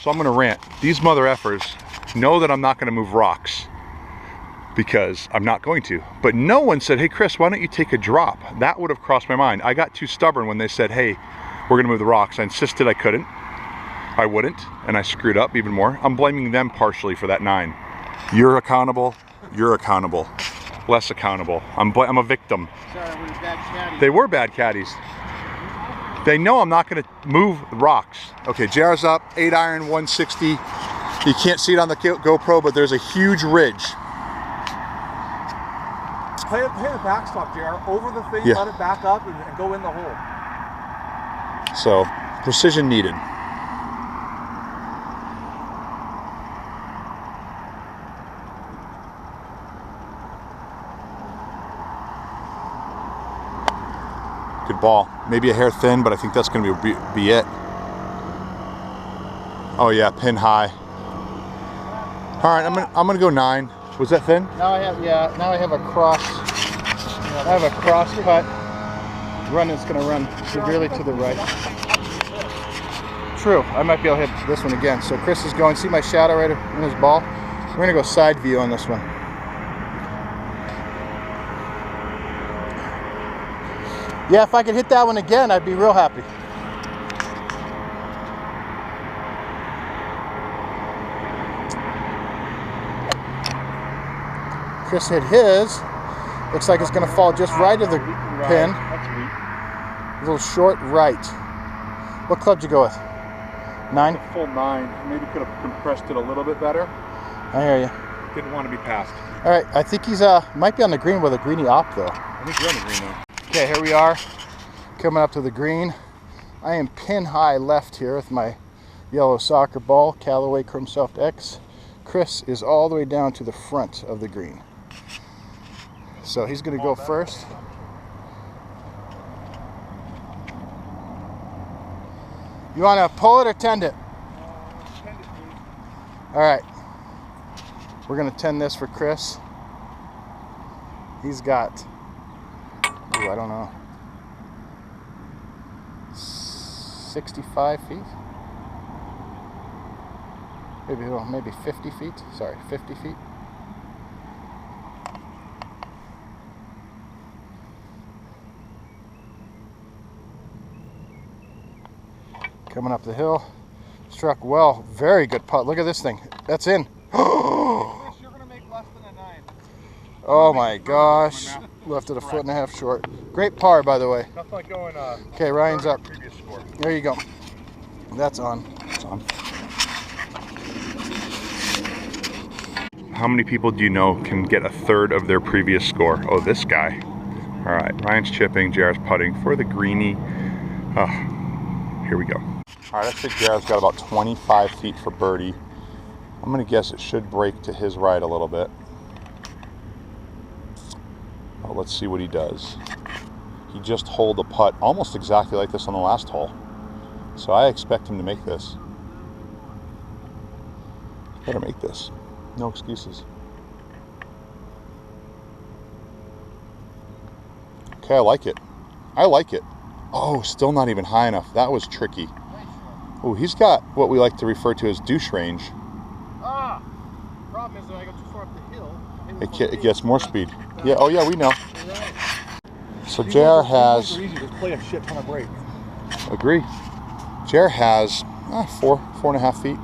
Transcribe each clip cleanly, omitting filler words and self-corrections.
So I'm gonna rant. These mother effers know that I'm not gonna move rocks because I'm not going to. But no one said, hey Chris, why don't you take a drop? That would have crossed my mind. I got too stubborn when they said, hey, we're gonna move the rocks. I insisted I couldn't. I wouldn't, and I screwed up even more. I'm blaming them partially for that 9. You're accountable, you're accountable. Less accountable. I'm a victim. Sorry, we were bad caddies. They were bad caddies. They know I'm not gonna move rocks. Okay, JR's up, 8-iron, 160. You can't see it on the GoPro, but there's a huge ridge. Play the backstop, JR, over the thing, Yeah. let it back up and go in the hole. So, precision needed. Good ball. Maybe a hair thin, but I think that's going to be it. Oh yeah, pin high. All right, I'm gonna go 9. Was that thin? Now I have a cross. I have a cross cut. Run is going to run severely to the right. True. I might be able to hit this one again. So Chris is going. See my shadow right in his ball? We're going to go side view on this one. Yeah, if I could hit that one again, I'd be real happy. Chris hit his. Looks like it's going to fall just right of the pin. That's weak. A little short right. What club did you go with? 9? Full 9. Maybe could have compressed it a little bit better. I hear you. Didn't want to be passed. All right, I think he's might be on the green with a greeny op though. I think you're on the green now. Okay, here we are, coming up to the green. I am pin high left here with my yellow soccer ball, Callaway Chrome Soft X. Chris is all the way down to the front of the green. So he's going to go first. You want to pull it or tend it? All right. We're going to tend this for Chris. He's got, ooh, I don't know, 65 feet? Maybe 50 feet. Sorry, 50 feet. Coming up the hill. Struck well. Very good putt. Look at this thing. That's in. You're going to make less than a 9. Oh my gosh. Left it a foot and a half short. Great par, by the way. Nothing like going Okay, Ryan's up. previous score. There you go. That's on. It's on. How many people do you know can get a third of their previous score? Oh, this guy. All right, Ryan's chipping, JR's putting for the greenie. Here we go. All right, I think JR's got about 25 feet for birdie. I'm gonna guess it should break to his right a little bit. Well, let's see what he does. He just holed a putt almost exactly like this on the last hole. So I expect him to make this. Better make this. No excuses. Okay, I like it. I like it. Oh, still not even high enough. That was tricky. Oh, he's got what we like to refer to as douche range. Problem is that I got too far up the hill. It gets more speed. Yeah, oh yeah, we know. So JR has, Easy, just play a shit ton of break. agree. JR has 4.5 feet.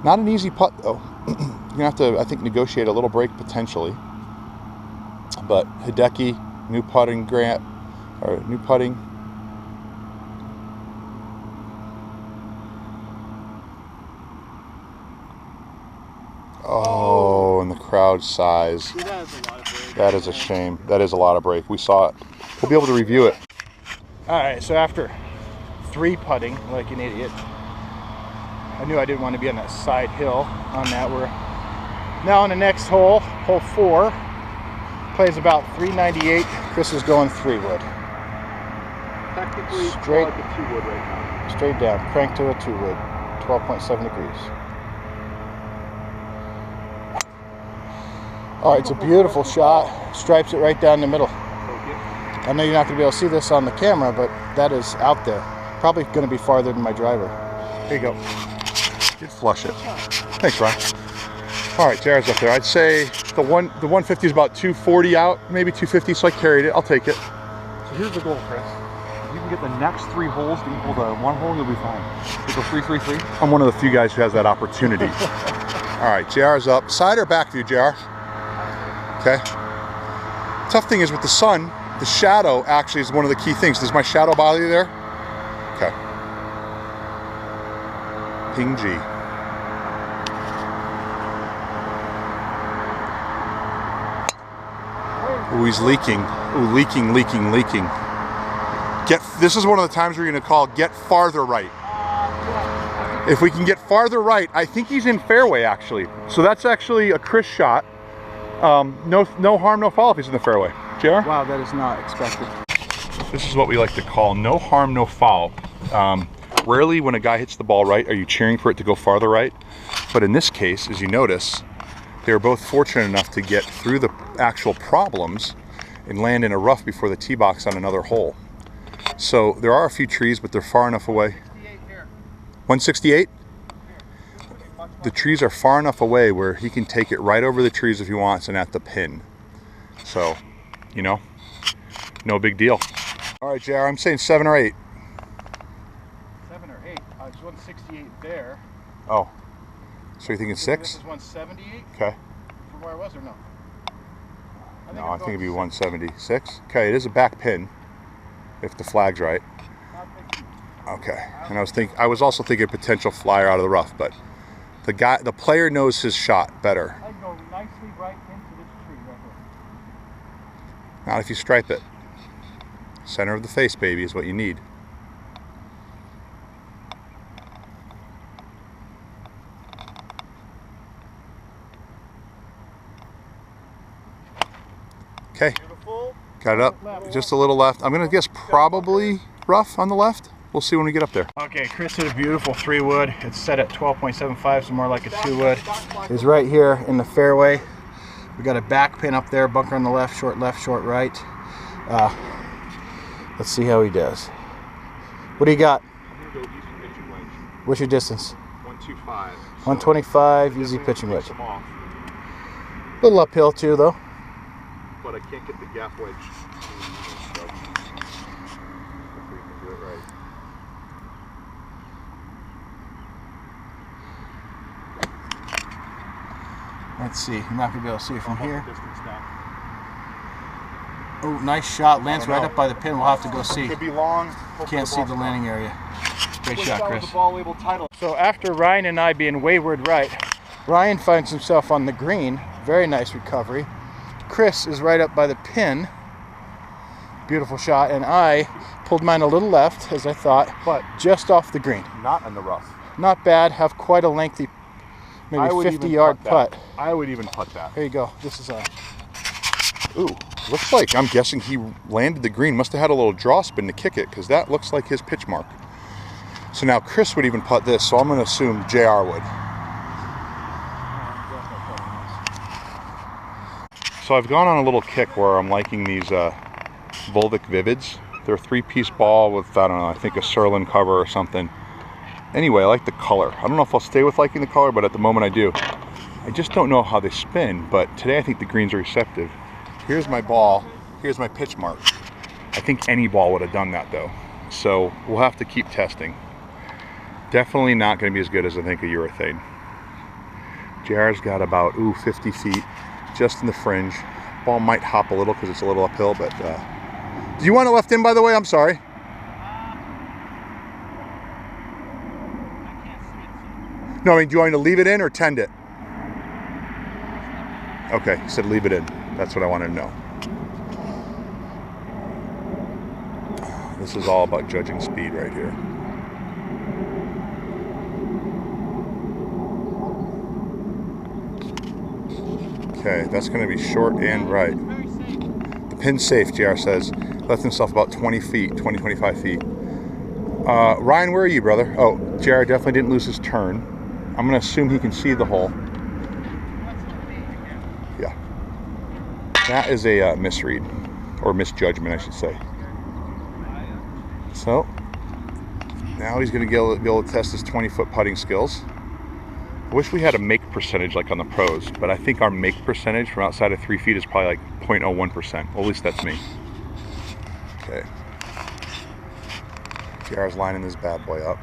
Not an easy putt though. You're gonna have to, I think, negotiate a little break potentially. But Hideki, new putting. Oh, and the crowd size. See, that is a lot of break. That is a shame. That is a lot of break. We saw it. We'll be able to review it. All right, so after 3 putting like an idiot, I knew I didn't want to be on that side hill on that. We're now on the next hole, hole 4. Plays about 398. Chris is going 3-wood. Technically, Straight. like a 2-wood right now. Straight down, crank to a 2-wood, 12.7 degrees. All right, it's a beautiful shot. Stripes it right down the middle. I know you're not going to be able to see this on the camera, but that is out there. Probably going to be farther than my driver. Here you go. Flush it. Thanks, Ryan. All right, JR's up there. I'd say the 150 is about 240 out, maybe 250, so I carried it. I'll take it. So here's the goal, Chris. If you can get the next 3 holes to equal the 1 hole, you'll be fine. You go 3-3-3. I'm one of the few guys who has that opportunity. All right, JR's up. Side or back view, JR? Okay. Tough thing is with the sun, the shadow actually is one of the key things. Does my shadow bother you there? Okay. Ping G. Ooh, he's leaking. Ooh, leaking. This is one of the times we're going to call get farther right. If we can get farther right, I think he's in fairway actually. So that's actually a Chris shot. No harm, no foul if he's in the fairway. JR? Wow, that is not expected. This is what we like to call no harm, no foul. Rarely when a guy hits the ball right are you cheering for it to go farther right. But in this case, as you notice, they were both fortunate enough to get through the actual problems and land in a rough before the tee box on another hole. So there are a few trees, but they're far enough away. 168? The trees are far enough away where he can take it right over the trees if he wants and at the pin. So, you know, no big deal. All right, JR, I'm saying 7 or 8. 7 or 8. It's 168 there. Oh, so you're thinking This 6? is 178 Okay. from where I was, or no? No, I think it'd be 176. Okay, it is a back pin, if the flag's right. Okay, and I was also thinking potential flyer out of the rough, but the player knows his shot better. I go nicely right into this tree right here. Not if you stripe it. Center of the face, baby, is what you need. Okay, got it up, just a little left. I'm gonna guess probably rough on the left. We'll see when we get up there. Okay, Chris hit a beautiful 3-wood. It's set at 12.75, so more like a 2-wood. It's right here in the fairway. We got a back pin up there, bunker on the left, short right. Let's see how he does. What do you got? I'm going to go easy pitching wedge. What's your distance? 125. 125, easy pitching wedge. Some off, Little uphill too, though. but I can't get the gap wedge. So, hopefully we can do it right. Let's see. You're not gonna be able to see it from here. Distance now. Oh, nice shot. Lands right up by the pin. We'll have to go see. Could be long. Can't see the landing area. Great shot, Chris. The ball labeled title. So after Ryan and I being wayward right, Ryan finds himself on the green. Very nice recovery. Chris is right up by the pin. Beautiful shot. And I pulled mine a little left, as I thought, but just off the green. Not in the rough. Not bad. Have quite a lengthy, maybe 50-yard putt. I would even putt that. There you go. This is a... Ooh, looks like, I'm guessing he landed the green. Must have had a little draw spin to kick it, because that looks like his pitch mark. So now Chris would even putt this, so I'm going to assume JR would. So I've gone on a little kick where I'm liking these Volvic Vivids. They're a 3-piece ball with, I don't know, I think a Surlyn cover or something. Anyway, I like the color. I don't know if I'll stay with liking the color, but at the moment I do. I just don't know how they spin, but today I think the greens are receptive. Here's my ball. Here's my pitch mark. I think any ball would have done that though. So we'll have to keep testing. Definitely not going to be as good as I think a urethane. JR's got about 50 feet, just in the fringe. Ball might hop a little because it's a little uphill, but do you want it left in, by the way? I'm sorry. No, I mean, do you want me to leave it in or tend it? Okay, he said leave it in. That's what I wanted to know. This is all about judging speed right here. Okay, that's going to be short and right. The pin's safe, JR says. Left himself about 20 feet, 20, 25 feet. Ryan, where are you, brother? Oh, JR definitely didn't lose his turn. I'm going to assume he can see the hole. Yeah. That is a misread, or misjudgment, I should say. So, now he's going to be able to test his 20-foot putting skills. I wish we had a make percentage like on the pros, but I think our make percentage from outside of 3 feet is probably like 0.01%. Well, at least that's me. Okay. JR's lining this bad boy up.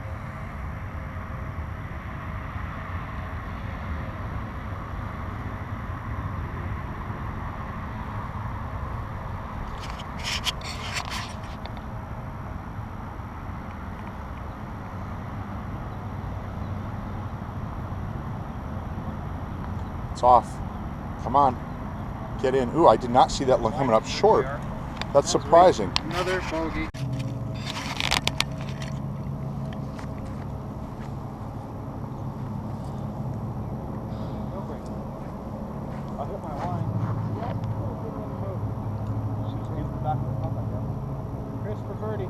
It's off. Come on. Get in. Ooh, I did not see that one coming up short. That's surprising. Another bogey. I hit my line. She's in the back of the pump, I guess. Chris for birdie.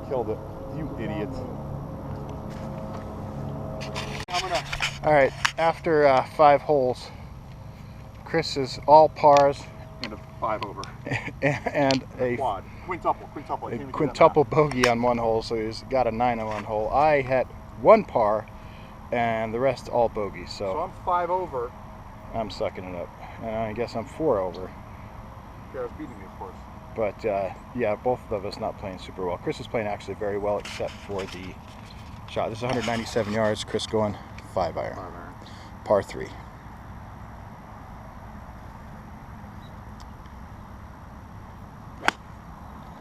Killed it. You idiot. All right, after 5 holes, Chris is all pars And a 5 over. and a Quad. Quintuple. I can't even do that quintuple bogey on 1 hole, so he's got a 9 on 1 hole. I had 1 par, and the rest all bogeys. math. So I'm 5 over. I'm sucking it up, and I guess I'm 4 over. JR's beating me, of course. But yeah, both of us not playing super well. Chris is playing actually very well, except for the shot. This is 197 yards. Chris going 5 iron, par 3.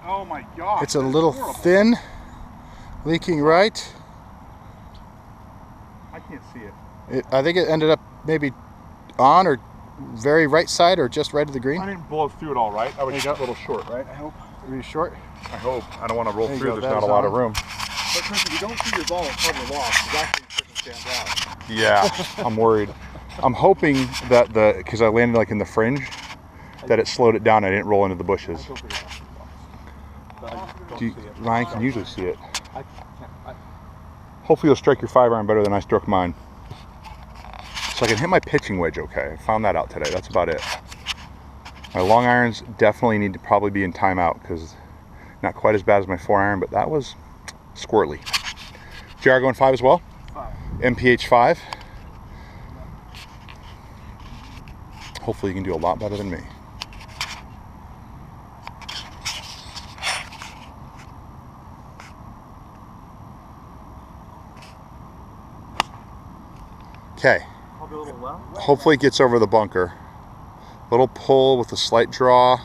Oh my God. It's a little thin, leaking right. I can't see it. I think it ended up maybe on or very right side or just right of the green. I didn't blow through it all right. I was There you just go. a little short, right? I hope. Are you short? I hope. I don't want to roll There you through. go, There's that not a is lot of on. room. But Chris, if you don't see your ball, it's probably lost. Because actually, Chris stands out. Yeah, I'm worried. I'm hoping that because I landed like in the fringe, that it slowed it down. I didn't roll into the bushes. Ryan can usually see it. Hopefully you'll strike your 5 iron better than I struck mine. So I can hit my pitching wedge okay. I found that out today. That's about it. My long irons definitely need to probably be in timeout because not quite as bad as my 4 iron, but that was squirrely. JR going 5 as well? 5. MPH 5. Hopefully you can do a lot better than me. Okay. Probably a little well. Hopefully it gets over the bunker. Little pull with a slight draw.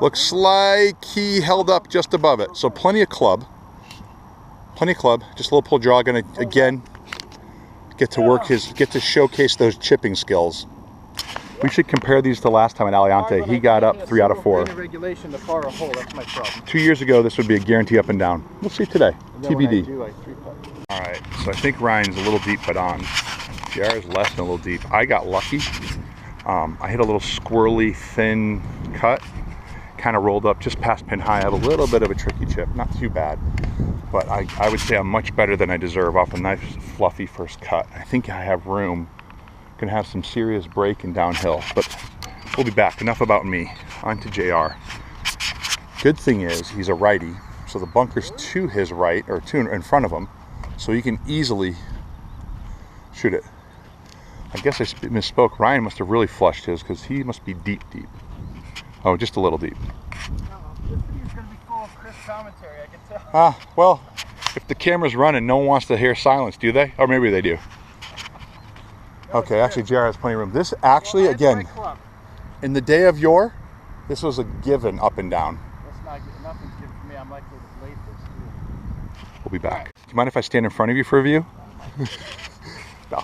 Looks like he held up just above it. So plenty of club. Plenty of club. Just a little pull draw. Gonna again get to work get to showcase those chipping skills. We should compare these to last time at Aliante. He got up 3 out of 4. Regulation to par a hole. That's my problem. 2 years ago, this would be a guarantee up and down. We'll see today. And then when I TBD. do, I 3-putt. All right, so I think Ryan's a little deep, but on. JR is less than a little deep. I got lucky. I hit a little squirrely, thin cut. Kind of rolled up just past pin high. I have a little bit of a tricky chip. Not too bad. But I would say I'm much better than I deserve off a nice, fluffy first cut. I think I have room. Gonna have some serious break and downhill. But we'll be back. Enough about me. On to JR. Good thing is, he's a righty. So the bunker's to his right, or in front of him. So he can easily shoot it. I guess I misspoke. Ryan must have really flushed his because he must be deep. Oh, just a little deep. This video's gonna be full of Chris commentary, I can tell. Well, if the camera's running, no one wants to hear silence, do they? Or maybe they do. Okay, actually, JR has plenty of room. This actually, again, in the day of yore, this was a given up and down. That's not good. Nothing's good for me. I'm likely to late this too. We'll be back. Do you mind if I stand in front of you for a view? No.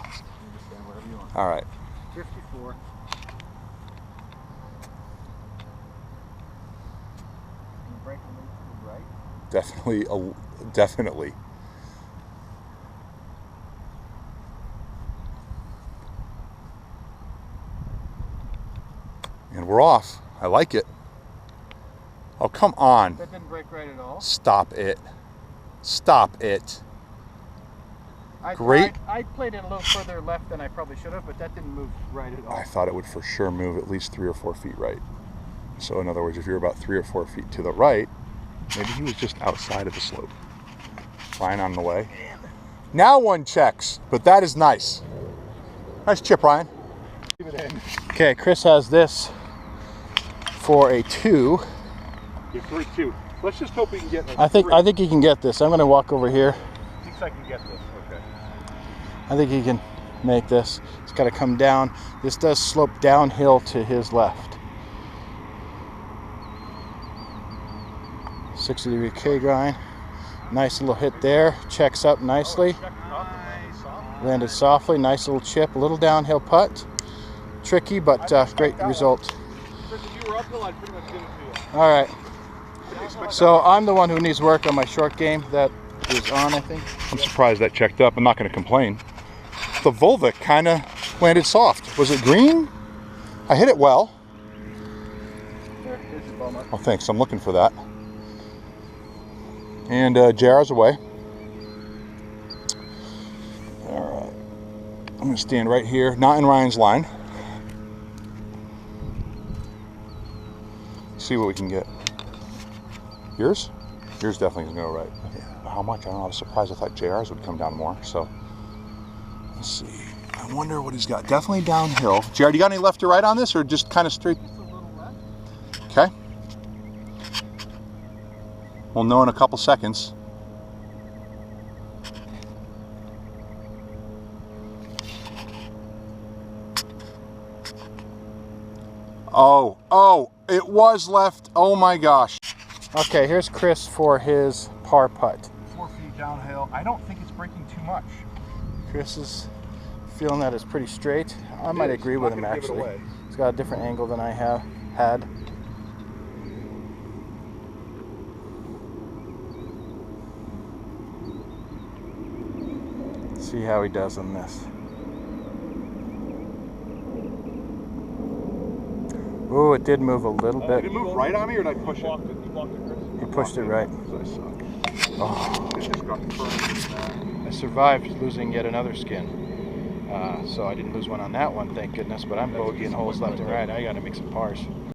All right. 54. Break a lead to the right. Definitely. And we're off. I like it. Oh, come on. That didn't break right at all. Stop it. Stop it. Great. I played it a little further left than I probably should have, but that didn't move right at all. I thought it would for sure move at least 3 or 4 feet right. So in other words, if you're about 3 or 4 feet to the right, maybe he was just outside of the slope. Ryan on the way. Now one checks, but that is nice. Nice chip, Ryan. Okay, Chris has this for a 2. You're 3-2. Let's just hope we can get. I think he can get this. I'm gonna walk over here. Thinks I can get this. Okay. I think he can make this. It's got to come down. This does slope downhill to his left. 60-degree K grind. Nice little hit there. Checks up nicely. Landed softly. Nice little chip. A little downhill putt. Tricky, but great result. All right. So I'm the one who needs work on my short game. That is on, I think. I'm surprised that checked up. I'm not going to complain. The Volvic kind of landed soft. Was it green? I hit it well. Oh, thanks. I'm looking for that. And JR's away. All right. I'm going to stand right here, not in Ryan's line. See what we can get. Yours? Yours definitely is going to go right. Yeah. How much? I don't know. I was surprised. I thought JR's would come down more. So let's see. I wonder what he's got. Definitely downhill. Jared, you got any left or right on this, or just kind of straight? Just a little left. Okay. We'll know in a couple seconds. Oh, it was left. Oh my gosh. Okay, here's Chris for his par putt. 4 feet downhill. I don't think it's breaking too much. Chris is feeling that it's pretty straight. I might agree with him actually. He's got a different angle than I have had. See how he does on this. Ooh, it did move a little bit. Did it move right on me, or did I push it? He pushed it right. Oh. It just got firm. I survived losing yet another skin. So I didn't lose one on that one, thank goodness, but I'm bogeying holes left and right. I got to make some pars.